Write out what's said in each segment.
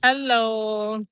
Hello,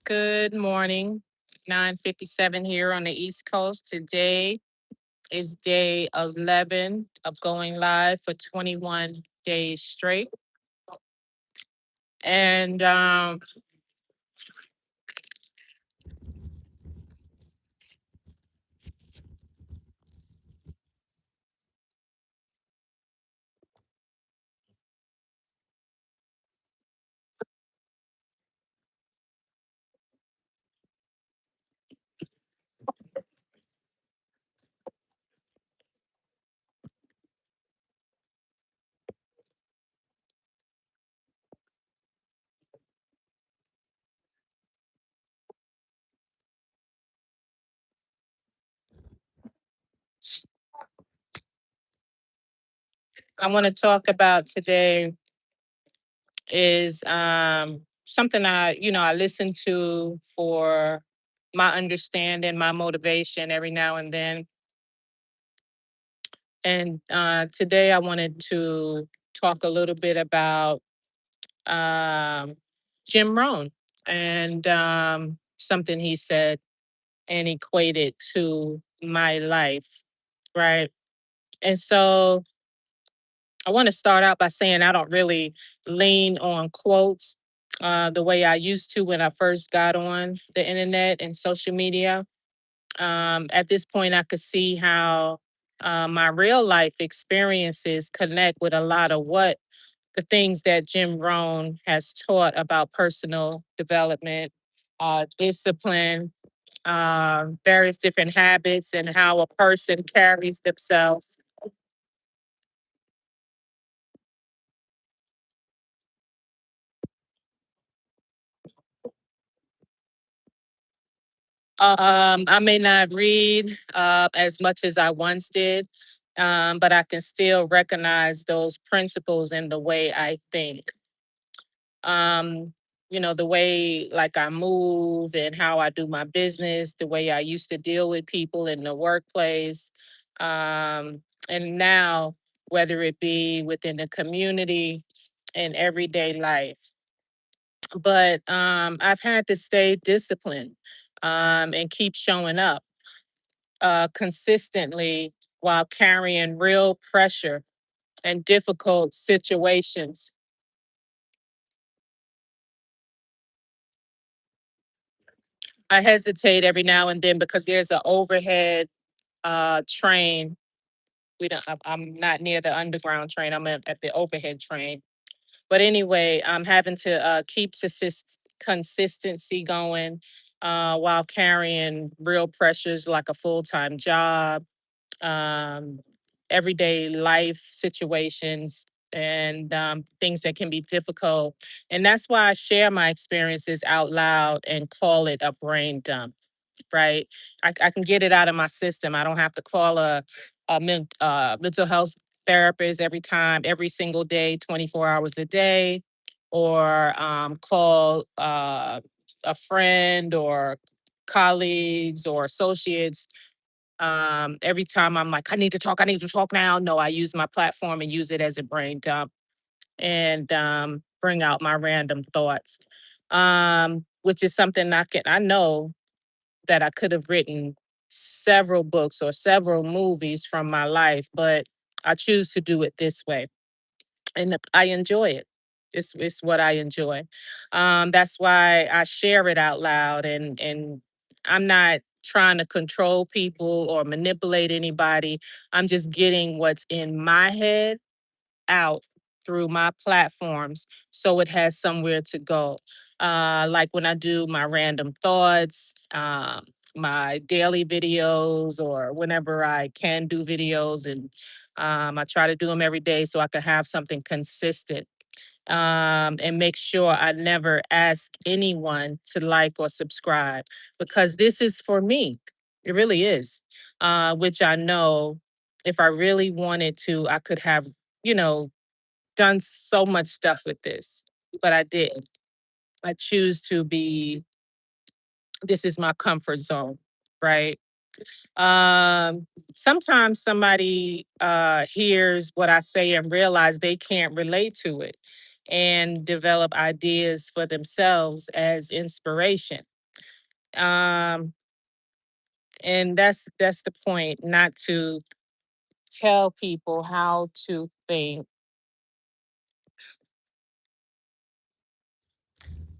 good morning. 9:57 here on the East Coast. Today is day 11 of going live for 21 days straight. And I want to talk about today is something I listen to for my understanding, my motivation every now and then. And today I wanted to talk a little bit about um, Jim Rohn and something he said and equated to my life, right? And so I want to start out by saying I don't really lean on quotes the way I used to when I first got on the internet and social media. At this point, I could see how my real life experiences connect with a lot of what the things that Jim Rohn has taught about personal development, discipline, various different habits, and how a person carries themselves. I may not read as much as I once did, but I can still recognize those principles in the way I think. um the way like I move and how I do my business, the way I used to deal with people in the workplace, and now whether it be within the community and everyday life. But I've had to stay disciplined and keep showing up consistently while carrying real pressure and difficult situations. I hesitate every now and then because there's an overhead train. We don't. I'm not near the underground train. I'm at the overhead train. But anyway, I'm having to keep consistency going while carrying real pressures like a full time job, um, everyday life situations, and things that can be difficult. And that's why I share my experiences out loud and call it a brain dump, right? I can get it out of my system. I don't have to call a mental health therapist every time, every single day, 24 hours a day, or call a friend or colleagues or associates every time I'm like, I need to talk now. No, I use my platform and use it as a brain dump and bring out my random thoughts, which is something I know that I could have written several books or several movies from my life, but I choose to do it this way. And I enjoy it. It's what I enjoy. That's why I share it out loud, and I'm not trying to control people or manipulate anybody. I'm just getting what's in my head out through my platforms so it has somewhere to go. Like when I do my random thoughts, my daily videos, or whenever I can do videos, and I try to do them every day so I can have something consistent and make sure I never ask anyone to like or subscribe because this is for me. It really is, which I know if I really wanted to, I could have, you know, done so much stuff with this, but I didn't. I choose to be, this is my comfort zone, right? Sometimes somebody hears what I say and realize they can't relate to it. and develop ideas for themselves as inspiration. Um, and that's the point, not to tell people how to think,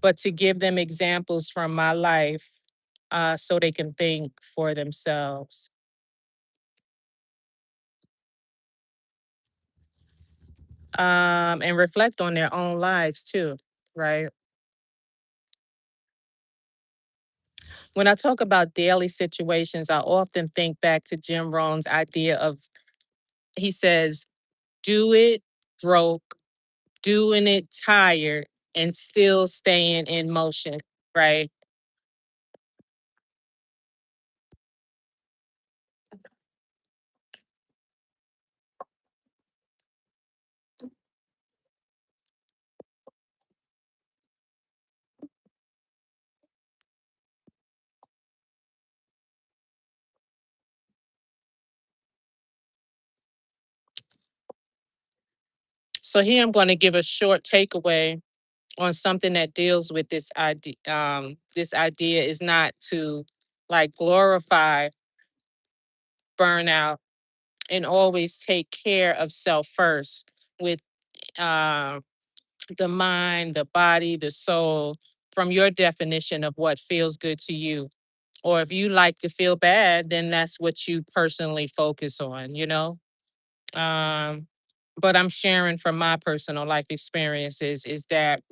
but to give them examples from my life so they can think for themselves. And reflect on their own lives too, right? When I talk about daily situations, I often think back to Jim Rohn's idea of, he says, do it broke, doing it tired, and still staying in motion, right? So here I'm going to give a short takeaway on something that deals with this idea. This idea is not to like glorify burnout and always take care of self first with uh, the mind, the body, the soul, from your definition of what feels good to you. Or if you like to feel bad, then that's what you personally focus on, you know? Um, but I'm sharing from my personal life experiences is that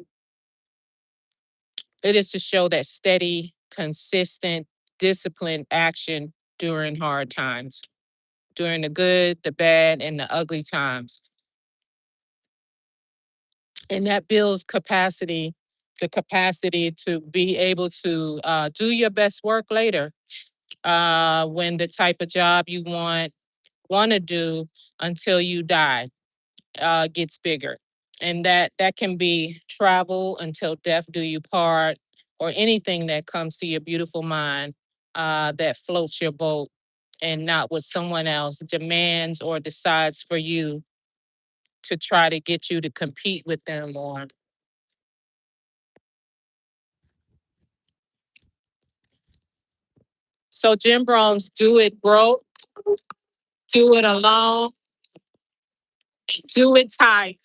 it is to show that steady, consistent, disciplined action during hard times, during the good, the bad, and the ugly times. And that builds capacity, the capacity to be able to do your best work later when the type of job you want to do until you die gets bigger. And that can be travel until death do you part, or anything that comes to your beautiful mind that floats your boat and not what someone else demands or decides for you to try to get you to compete with them on. So Jim Brown's do it broke, do it alone, do it tight.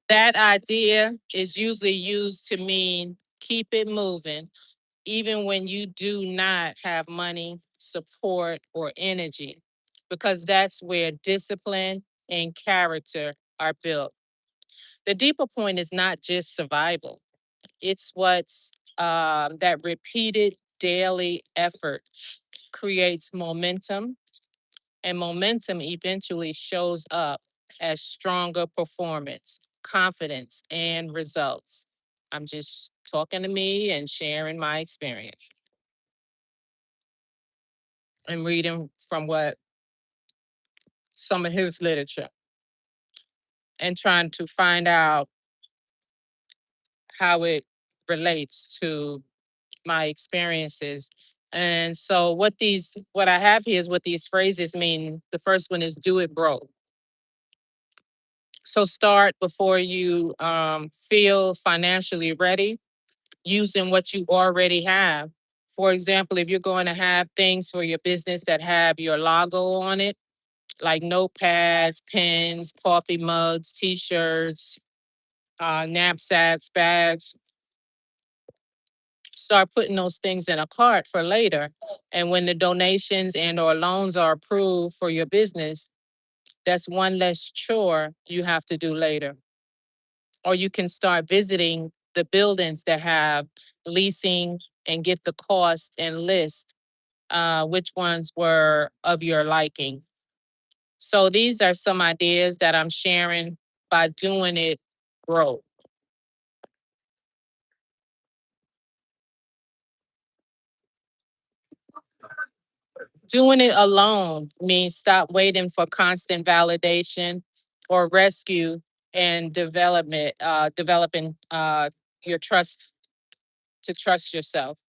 That idea is usually used to mean keep it moving, even when you do not have money, support, or energy, because that's where discipline and character are built. The deeper point is not just survival, it's what's that repeated daily effort creates momentum, and momentum eventually shows up as stronger performance, confidence, and results. I'm just talking to me and sharing my experience and reading from what some of his literature and trying to find out how it relates to my experiences. And so what I have here is what these phrases mean. The first one is do it broke. So start before you feel financially ready, using what you already have. For example, if you're going to have things for your business that have your logo on it, like notepads, pens, coffee mugs, t-shirts, knapsacks, bags, start putting those things in a cart for later. And when the donations and or loans are approved for your business, that's one less chore you have to do later. Or you can start visiting the buildings that have leasing and get the cost and list which ones were of your liking. So these are some ideas that I'm sharing by doing it broke. Doing it alone means stop waiting for constant validation or rescue and developing your trust to trust yourself.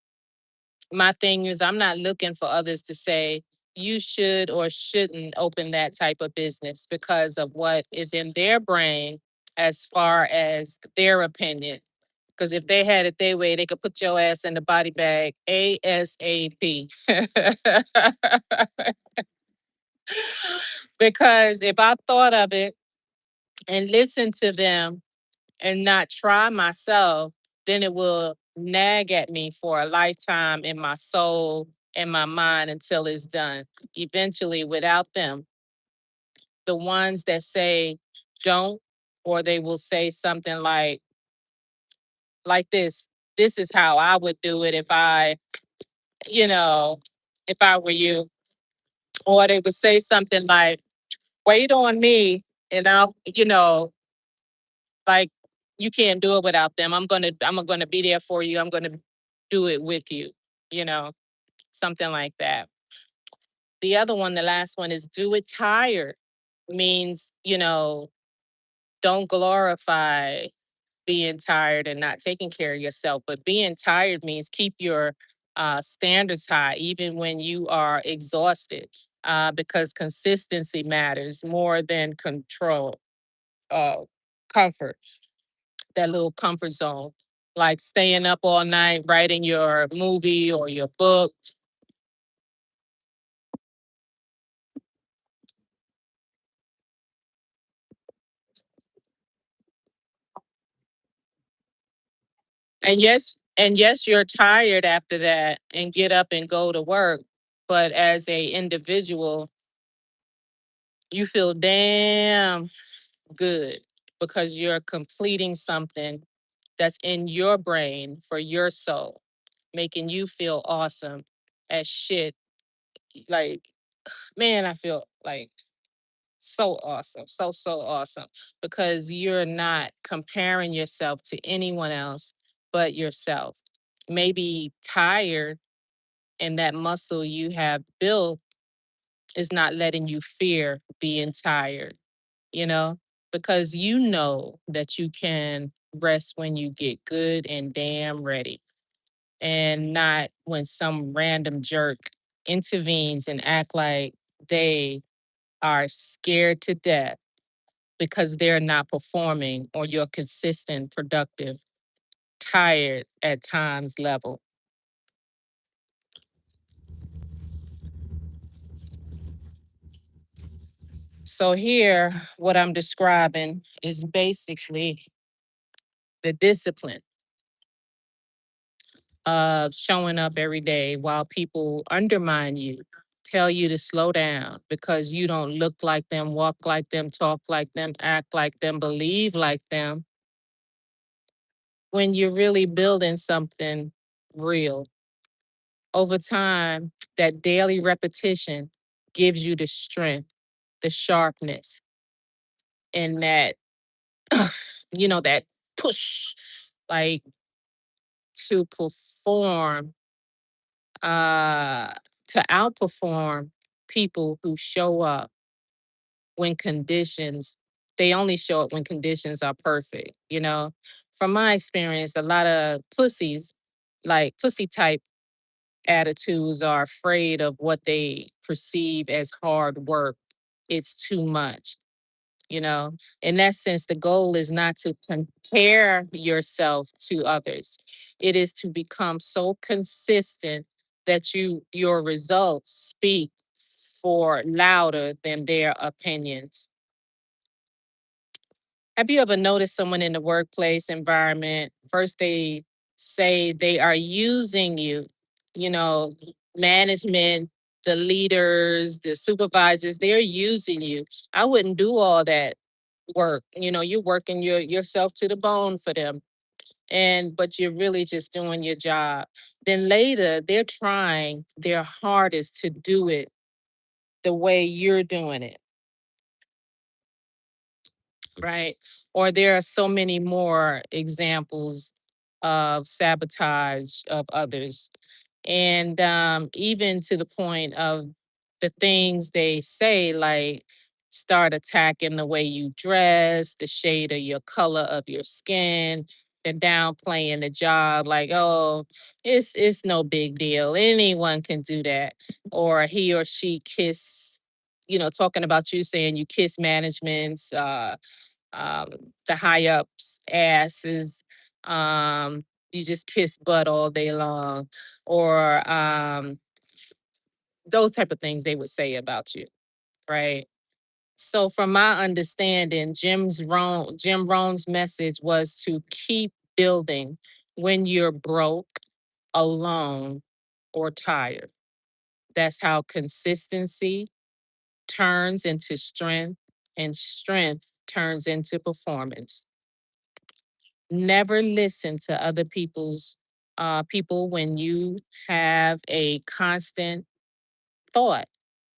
My thing is, I'm not looking for others to say you should or shouldn't open that type of business because of what is in their brain as far as their opinion. Because if they had it their way, they could put your ass in the body bag ASAP. Because if I thought of it and listened to them and not try myself, then it will nag at me for a lifetime in my soul and my mind until it's done. Eventually, without them, the ones that say don't, or they will say something like this is how I would do it if I, you know, if I were you. Or they would say something like, wait on me and I'll, like you can't do it without them. I'm gonna be there for you. I'm gonna do it with you, you know, something like that. The other one, the last one is do it tired. Means, don't glorify being tired and not taking care of yourself. But being tired means keep your standards high, even when you are exhausted, because consistency matters more than control, uh, comfort, that little comfort zone, like staying up all night writing your movie or your book. And yes, you're tired after that and get up and go to work. But as a individual, you feel damn good because you're completing something that's in your brain for your soul, making you feel awesome as shit. Like, man, I feel like so awesome, so awesome because you're not comparing yourself to anyone else but yourself. Maybe tired, and that muscle you have built is not letting you fear being tired, you know, because you know that you can rest when you get good and damn ready, and not when some random jerk intervenes and act like they are scared to death because they're not performing on your consistent, productive, tired at times level. So here, what I'm describing is basically the discipline of showing up every day while people undermine you, tell you to slow down because you don't look like them, walk like them, talk like them, act like them, believe like them, when you're really building something real. Over time, that daily repetition gives you the strength, the sharpness, and that, that push, like to perform, uh, to outperform people who show up when conditions, they only show up when conditions are perfect, From my experience, a lot of pussies, like pussy type attitudes, are afraid of what they perceive as hard work. It's too much, you know. In that sense, the goal is not to compare yourself to others. It is to become so consistent that your results speak for louder than their opinions. Have you ever noticed someone in the workplace environment? First, they say they are using you, you know, management, the leaders, the supervisors, they're using you. I wouldn't do all that work. You're working yourself to the bone for them. But you're really just doing your job. Then later, they're trying their hardest to do it the way you're doing it, right? Or there are so many more examples of sabotage of others. And even to the point of the things they say, like start attacking the way you dress, the shade of your color of your skin. they're downplaying the job, like, oh, it's no big deal. Anyone can do that. Or he or she kiss, talking about you, saying you kiss management's um the high ups asses. You just kiss butt all day long. Or those type of things they would say about you, right? So from my understanding, Jim Rohn's message was to keep building when you're broke, alone, or tired. That's how consistency turns into strength, and strength turns into performance. Never listen to other people when you have a constant thought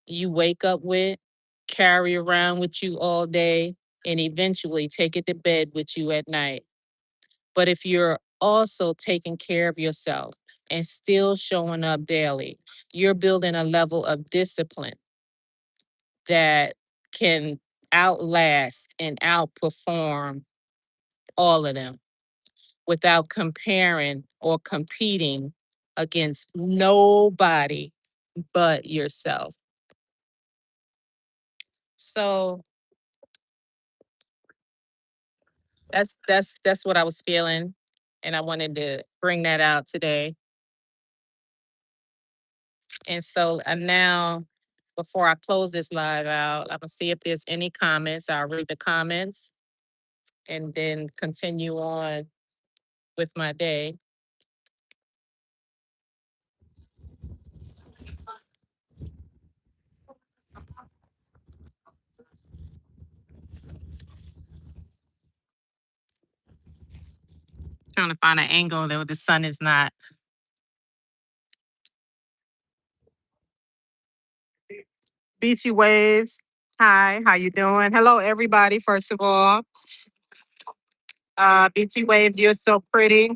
you wake up with, carry around with you all day, and eventually take it to bed with you at night. But if you're also taking care of yourself and still showing up daily, you're building a level of discipline that can outlast and outperform all of them without comparing or competing against nobody but yourself. So that's what I was feeling, and I wanted to bring that out today. And so now, before I close this live out, I'm gonna see if there's any comments. I'll read the comments and then continue on with my day. Trying to find an angle that the sun is not. Beachy waves. Hi, how you doing? Hello, everybody. First of all, Beachy waves, you're so pretty.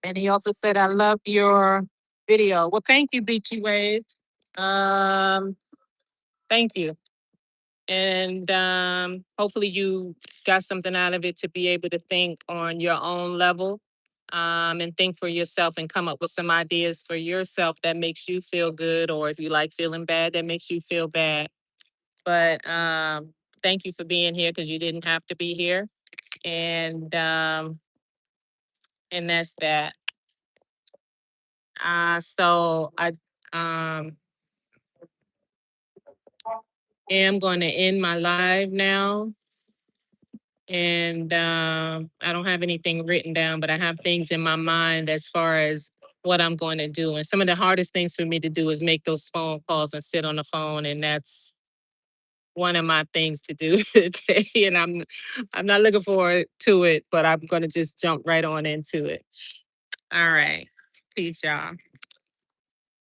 And he also said, I love your video. Well, thank you, Beachy Wave. Um, thank you. And hopefully you got something out of it to be able to think on your own level, and think for yourself and come up with some ideas for yourself that makes you feel good, or if you like feeling bad, that makes you feel bad. But thank you for being here because you didn't have to be here. And that's that. So I um am going to end my live now. And I don't have anything written down, but I have things in my mind as far as what I'm going to do. And some of the hardest things for me to do is make those phone calls and sit on the phone. And that's one of my things to do today. And I'm not looking forward to it, but I'm going to just jump right on into it. All right. Peace, y'all.